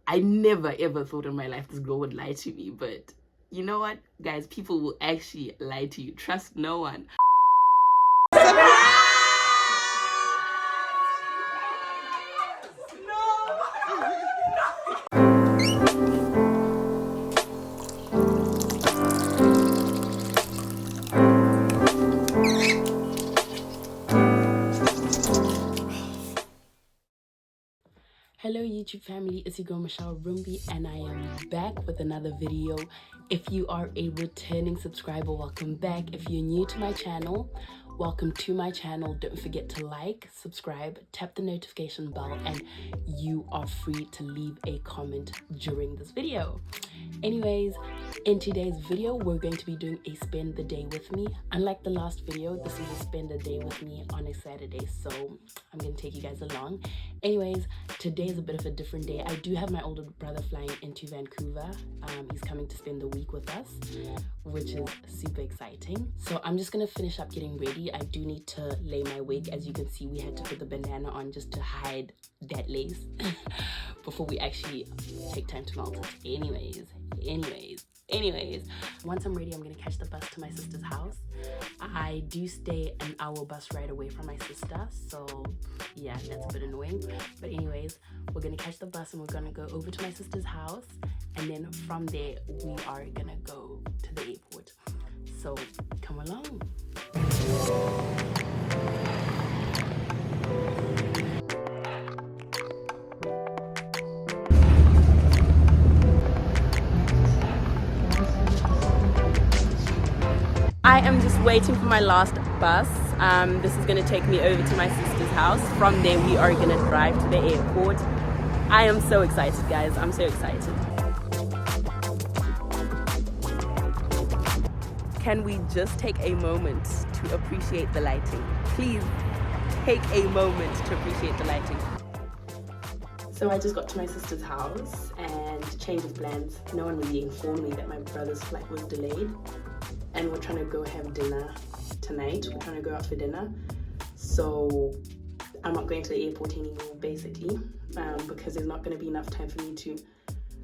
I never ever thought in my life this girl would lie to me, but you know what, guys, people will actually lie to you. Trust no one. Hello YouTube family, it's your girl Michelle Rumbi and I am back with another video. If you are a returning subscriber, welcome back. If you're new to my channel, welcome to my channel. Don't forget to like, subscribe, tap the notification bell, and you are free to leave a comment during this video. Anyways, in today's video, we're going to be doing a spend the day with me. Unlike the last video, this is a spend the day with me on a Saturday, so I'm going to take you guys along. Anyways, today is a bit of a different day. I do have my older brother flying into Vancouver. He's coming to spend the week with us, which is super exciting. So I'm just going to finish up getting ready. I do need to lay my wig. As you can see, we had to put the bandana on just to hide that lace before we actually take time to melt it. Anyways, once I'm ready, I'm gonna catch the bus to my sister's house. I do stay an hour bus ride away from my sister, so yeah, that's a bit annoying. But anyways, we're gonna catch the bus and we're gonna go over to my sister's house, and then from there we are gonna go to the airport. So come along. I am just waiting for my last bus. This is going to take me over to my sister's house. From there, we are going to drive to the airport. I am so excited, guys. I'm so excited. Can we just take a moment to appreciate the lighting? Please take a moment to appreciate the lighting. So I just got to my sister's house and changed of plans. No one really informed me that my brother's flight was delayed. And we're trying to go have dinner tonight. We're trying to go out for dinner. So I'm not going to the airport anymore, basically, because there's not going to be enough time for me to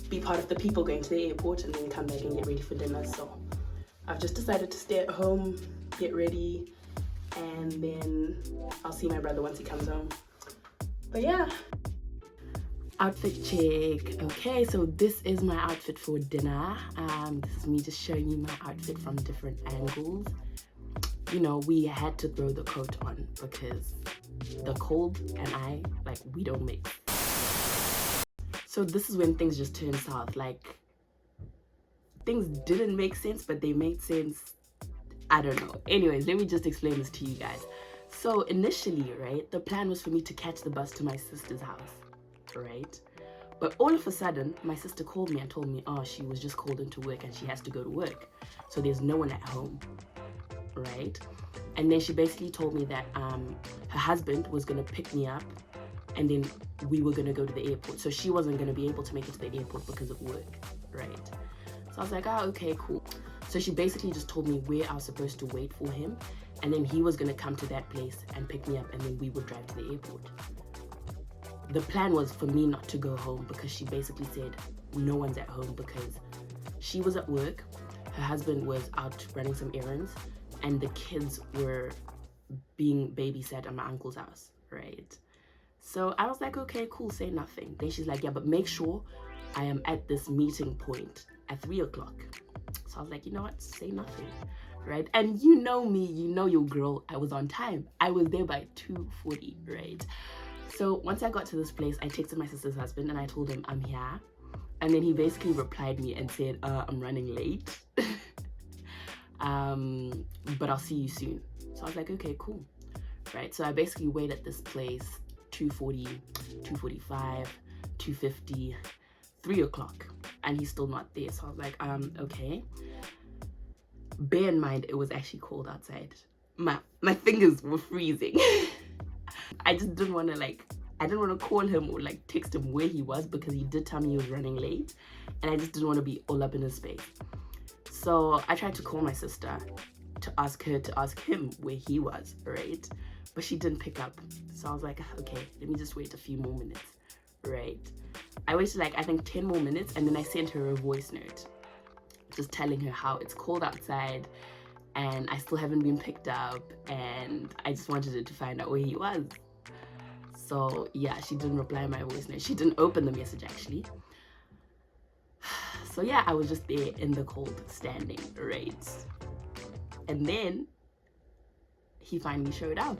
be part of the people going to the airport and then come back and get ready for dinner. So I've just decided to stay at home, get ready, and then I'll see my brother once he comes home. But yeah. Outfit check. Okay, so this is my outfit for dinner. This is me just showing you my outfit from different angles. You know, we had to throw the coat on because the cold and we don't mix. So this is when things just turn south. Like, things didn't make sense, but they made sense. I don't know. Anyways, let me just explain this to you guys. So initially, right, the plan was for me to catch the bus to my sister's house. Right, but all of a sudden my sister called me and told me, oh, she was just called into work and she has to go to work, so there's no one at home, right? And then she basically told me that her husband was gonna pick me up and then we were gonna go to the airport, so she wasn't gonna be able to make it to the airport because of work, right? So I was like, oh, okay, cool. So she basically just told me where I was supposed to wait for him, and then he was gonna come to that place and pick me up, and then we would drive to the airport. The plan was for me not to go home because she basically said no one's at home because she was at work, her husband was out running some errands, and the kids were being babysat at my uncle's house, right? So I was like, okay, cool, say nothing. Then she's like, yeah, but make sure I am at this meeting point at 3 o'clock. So I was like, you know what, say nothing, right? And you know me, you know your girl, I was on time. I was there by 2:40, right? So once I got to this place, I texted my sister's husband and I told him I'm here. And then he basically replied me and said, I'm running late. But I'll see you soon. So I was like, okay, cool. Right, so I basically waited at this place 2:40, 2:45, 2:50, 3 o'clock, and he's still not there. So I was like, okay. Bear in mind, it was actually cold outside. My fingers were freezing. I just didn't want to I didn't want to call him or text him where he was because he did tell me he was running late, and I just didn't want to be all up in his space. So I tried to call my sister to ask her to ask him where he was, right? But she didn't pick up. So I was like, okay, let me just wait a few more minutes, right? I waited like, I think 10 more minutes, and then I sent her a voice note just telling her how it's cold outside and I still haven't been picked up, and I just wanted her to find out where he was. So yeah, she didn't reply my voice note. She didn't open the message actually. So yeah, I was just there in the cold, standing, right? And then he finally showed up.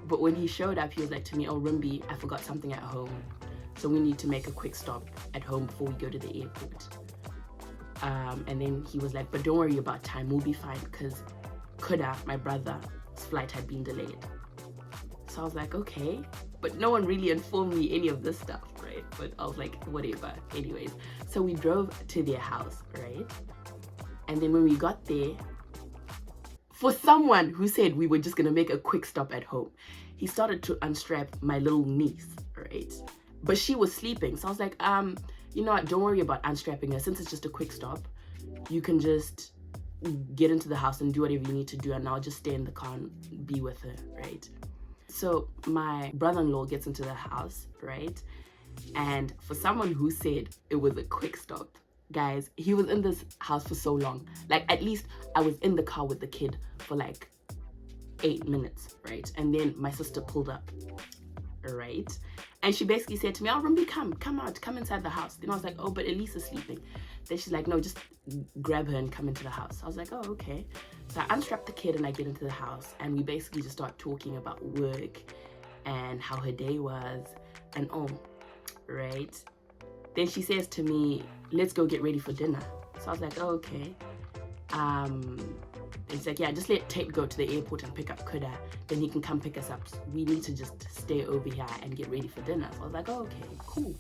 But when he showed up, he was like to me, "Oh, Rimbi, I forgot something at home. So we need to make a quick stop at home before we go to the airport." And then he was like, "But don't worry about time, we'll be fine," because Kuda, my brother's flight had been delayed. So I was like, okay, but no one really informed me any of this stuff, right? But I was like, whatever. Anyways, so we drove to their house, right? And then when we got there, for someone who said we were just gonna make a quick stop at home, he started to unstrap my little niece, right? But she was sleeping. So I was like, you know what, don't worry about unstrapping her. Since it's just a quick stop, you can just get into the house and do whatever you need to do, and I'll just stay in the car and be with her, right? So my brother-in-law gets into the house, right? And for someone who said it was a quick stop, guys, he was in this house for so long. Like, at least I was in the car with the kid for like 8 minutes, right? And then my sister pulled up, right? And she basically said to me, "Oh, Rimbi, come out, come inside the house." Then I was like, "Oh, but Elisa's sleeping." Then she's like, "No, just grab her and come into the house." I was like, "Oh, okay." So I unstrap the kid and I get into the house, and we basically just start talking about work and how her day was and all, right? Then she says to me, "Let's go get ready for dinner." So I was like, "Oh, okay." It's like, "Yeah, just let Tate go to the airport and pick up Kuda. Then he can come pick us up. We need to just stay over here and get ready for dinner." So I was like, "Oh, okay, cool."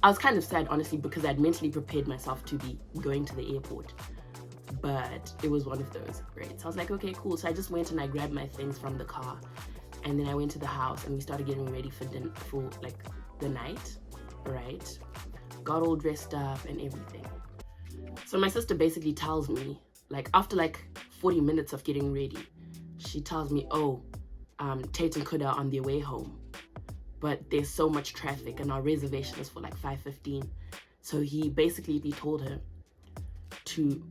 I was kind of sad, honestly, because I'd mentally prepared myself to be going to the airport. But it was one of those, right? So I was like, okay, cool. So I just went and I grabbed my things from the car. And then I went to the house and we started getting ready for dinner, for like the night, right? Got all dressed up and everything. So my sister basically tells me, like, after like 40 minutes of getting ready, she tells me, "Oh, Tate and Kuda are on their way home, but there's so much traffic and our reservation is for like 5:15. So he basically told her to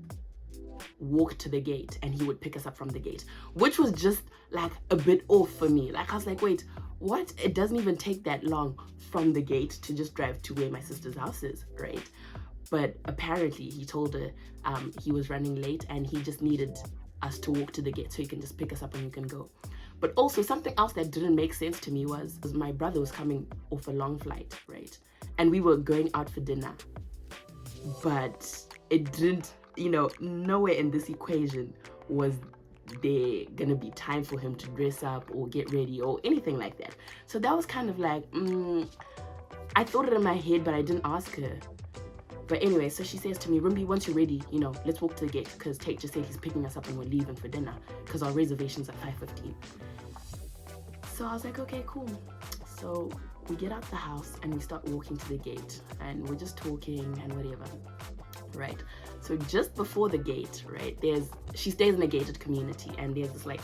walk to the gate and he would pick us up from the gate, which was just like a bit off for me. Like, I was like, wait, what? It doesn't even take that long from the gate to just drive to where my sister's house is, right? But apparently he told her he was running late and he just needed us to walk to the gate so he can just pick us up and we can go. But also something else that didn't make sense to me was my brother was coming off a long flight, right? And we were going out for dinner, but it didn't, you know, nowhere in this equation was there gonna be time for him to dress up or get ready or anything like that. So that was kind of like, I thought it in my head, but I didn't ask her. But anyway, so she says to me, "Rimbi, once you're ready, you know, let's walk to the gate because Tate just said he's picking us up and we're leaving for dinner because our reservation's at 5:15. So I was like, okay, cool. So we get out the house and we start walking to the gate and we're just talking and whatever, right? So just before the gate, right, she stays in a gated community and there's this like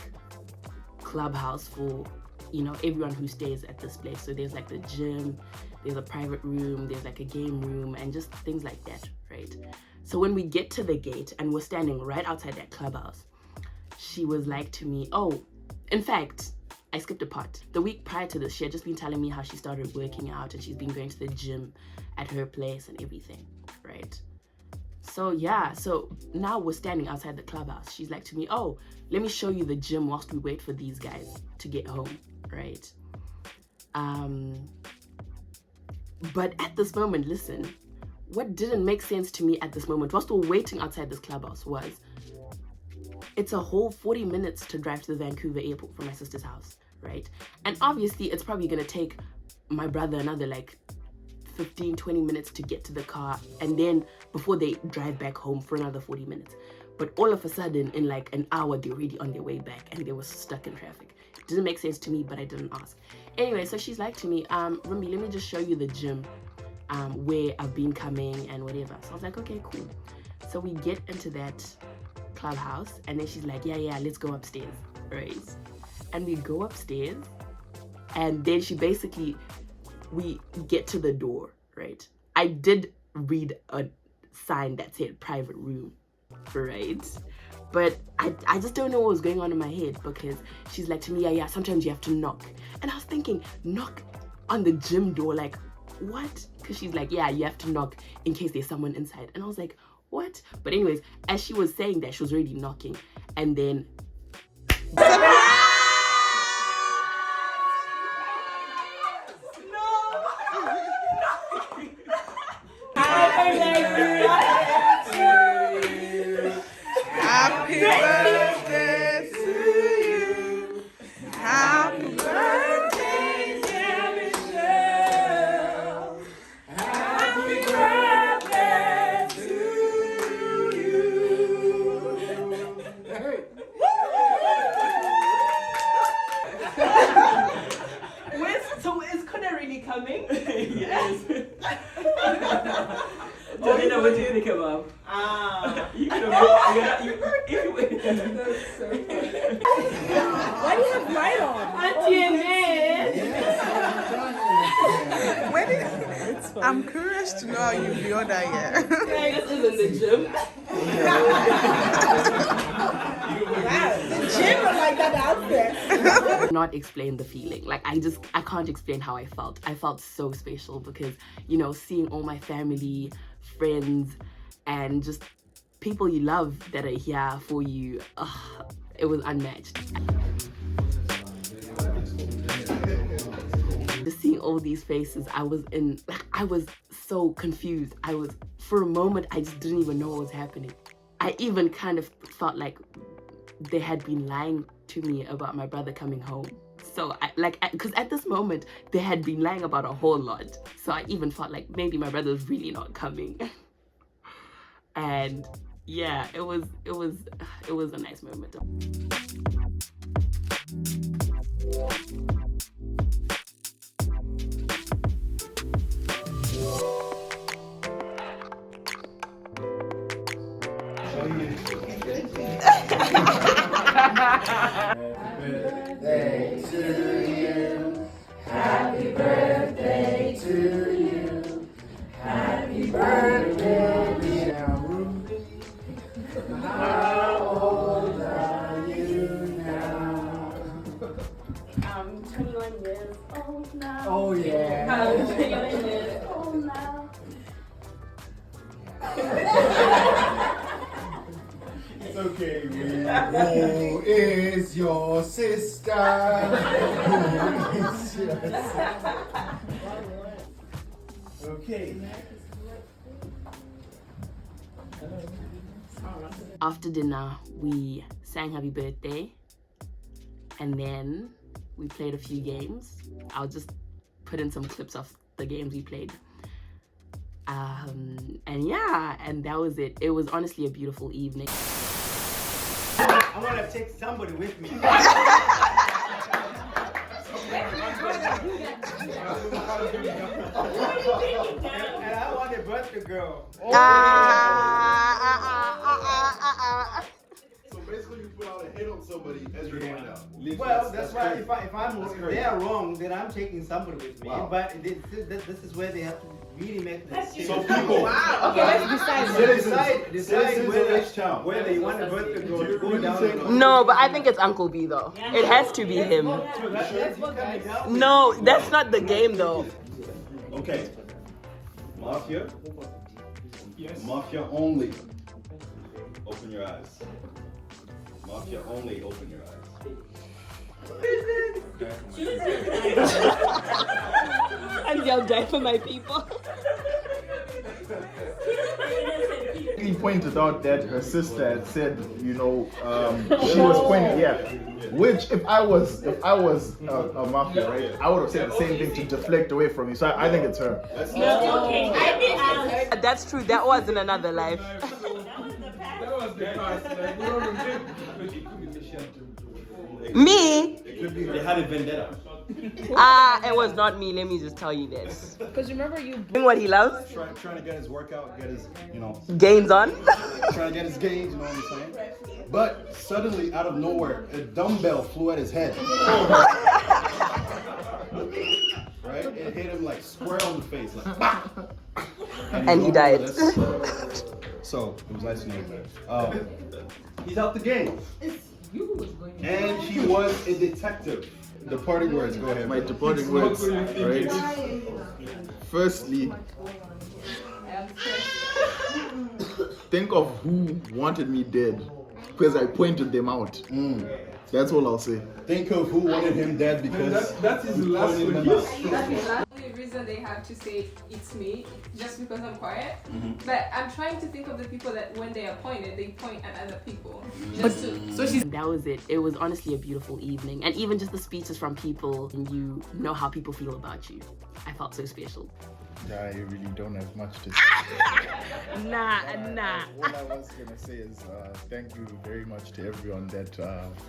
clubhouse for, you know, everyone who stays at this place. So there's like the gym, there's a private room, there's like a game room and just things like that, right? So when we get to the gate and we're standing right outside that clubhouse, she was like to me, oh, in fact, I skipped a part. The week prior to this, she had just been telling me how she started working out and she's been going to the gym at her place and everything, right? So yeah, so now we're standing outside the clubhouse. She's like to me, oh, let me show you the gym whilst we wait for these guys to get home, right? But at this moment, listen, what didn't make sense to me at this moment, whilst we're waiting outside this clubhouse, was it's a whole 40 minutes to drive to the Vancouver airport from my sister's house, right? And obviously it's probably gonna take my brother another like 15-20 minutes to get to the car, and then before they drive back home for another 40 minutes. But all of a sudden in like an hour they're already on their way back and they were stuck in traffic. It didn't make sense to me, but I didn't ask. Anyway, so she's like to me, Rimbi, let me just show you the gym where I've been coming and whatever. So I was like, okay, cool. So we get into that clubhouse and then she's like, yeah, let's go upstairs, right? And we go upstairs and then she basically we get to the door, right? I did read a sign that said private room, right? But I just don't know what was going on in my head, because she's like to me, yeah, sometimes you have to knock. And I was thinking, knock on the gym door, like, what? Because she's like, yeah, you have to knock in case there's someone inside. And I was like, what? But anyways, as she was saying that, she was already knocking. And then... Happy birthday to you. Happy birthday, dear Michelle. Happy birthday to you. So is Connor really coming? Yes. Janina, what do you think about? You could have. That's so funny. Why do you have light on? I'm curious to know how you feel that year. This is in the gym. Wow, the gym was like that outfit. Not explain the feeling. Like, I can't explain how I felt. I felt so special because, you know, seeing all my family, friends, and just people you love that are here for you, it was unmatched. Just seeing all these faces, I was so confused. For a moment, I just didn't even know what was happening. I even kind of felt like they had been lying to me about my brother coming home. So because at this moment, they had been lying about a whole lot. So I even felt like maybe my brother's really not coming. And yeah, it was a nice moment. Happy birthday to you. Happy birthday, dear Ruby. How old are you now? I'm 21 years old now. Oh yeah. I'm 21 years old now. It's okay, man. Who is your sister? Who is your sister? Okay. After dinner, we sang Happy Birthday, and then we played a few games. I'll just put in some clips of the games we played. And yeah, and that was it. It was honestly a beautiful evening. I want to take somebody with me. And I want a birthday girl. So basically, you put out a hit on somebody as you're going out. Well, that's why if they are wrong, then I'm taking somebody with me. Wow. But this is where they have to really make the decision. So people, Wow. Okay, let's decide. Decide whether you want a birthday girl to go down or not. No, but I think it's Uncle B though. It has to be him. No, that's not the game though. okay. Mafia. Mafia only. Open your eyes. Mafia only. Open your eyes. And they'll die for my people. He pointed out that her sister had said, you know, she was pointing, yeah. Which, if I was a mafia, right, I would have said the same thing to deflect away from me. So I think it's her. That's true. That was in another life. Me? It could be they had a vendetta. It was not me. Let me just tell you this. Because remember you Doing what he loves, Trying to get his workout, get his, you know, gains on. trying to get his gains, you know what I'm saying? But suddenly, out of nowhere, a dumbbell flew at his head. right? It hit him like square on the face, like bah! And he died. So it was nice to know that. He's out the game. And he was a detective. Departing words, go ahead. My departing words, right? Firstly, think of who wanted me dead because I pointed them out. That's all I'll say. Think of who wanted him dead because that is the last pointed one. them out. The only reason they have to say it's me just because I'm quiet. But I'm trying to think of the people that when they are pointed, they point at other people. Just to, So that was it. It was honestly a beautiful evening, and even just the speeches from people, and you know how people feel about you. I felt so special. I really don't have much to say. Nah. What I was gonna say is thank you very much to everyone that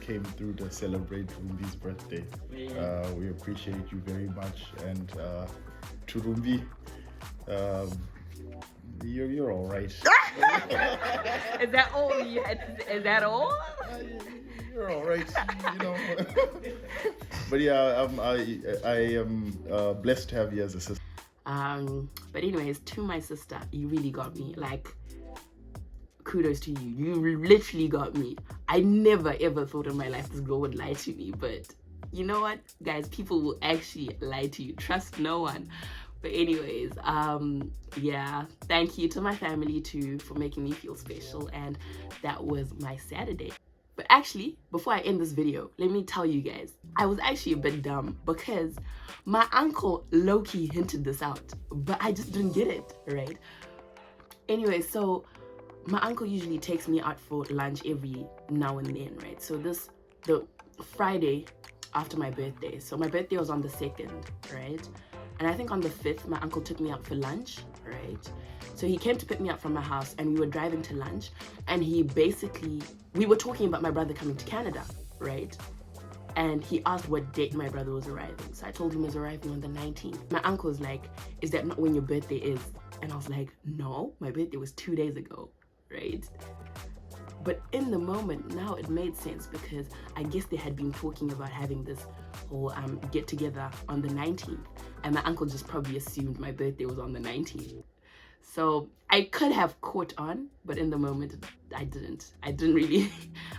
came through to celebrate Rumbi's birthday. We appreciate you very much, and to Rumbi, you're all right. Is that all you had? Is that all? You're all right, you know. But yeah, I am blessed to have you as a sister. But anyways, to my sister, you really got me. Like, kudos to you. You literally got me. I never ever thought in my life this girl would lie to me, but you know what, guys, people will actually lie to you. Trust no one. But anyways, yeah, thank you to my family too for making me feel special, and that was my Saturday. But actually, before I end this video, let me tell you guys, I was actually a bit dumb because my uncle low-key hinted this out, but I just didn't get it, right? Anyway, so my uncle usually takes me out for lunch every now and then, right? So the Friday after my birthday, so my birthday was on the 2nd, right? And I think on the 5th, my uncle took me out for lunch, right? So he came to pick me up from my house, and we were driving to lunch, and we were talking about my brother coming to Canada, right? And he asked what date my brother was arriving. So I told him he was arriving on the 19th. My uncle was like, is that not when your birthday is? And I was like, no, my birthday was 2 days ago, right? But in the moment, now it made sense because I guess they had been talking about having this whole get together on the 19th. And my uncle just probably assumed my birthday was on the 19th. So I could have caught on, but in the moment, I didn't. I didn't really,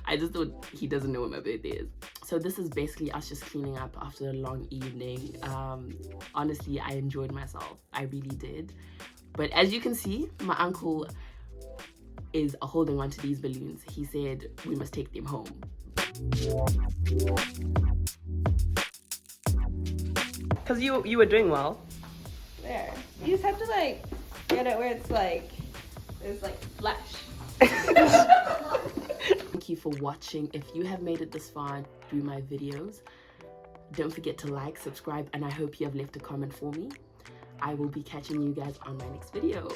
I just thought he doesn't know what my birthday is. So this is basically us just cleaning up after a long evening. Honestly, I enjoyed myself. I really did. But as you can see, my uncle is holding on to these balloons. He said we must take them home. Because you were doing well. there. You just have to like get it where it's like flash. Thank you for watching. If you have made it this far through my videos, don't forget to like, subscribe, and I hope you have left a comment for me. I will be catching you guys on my next video.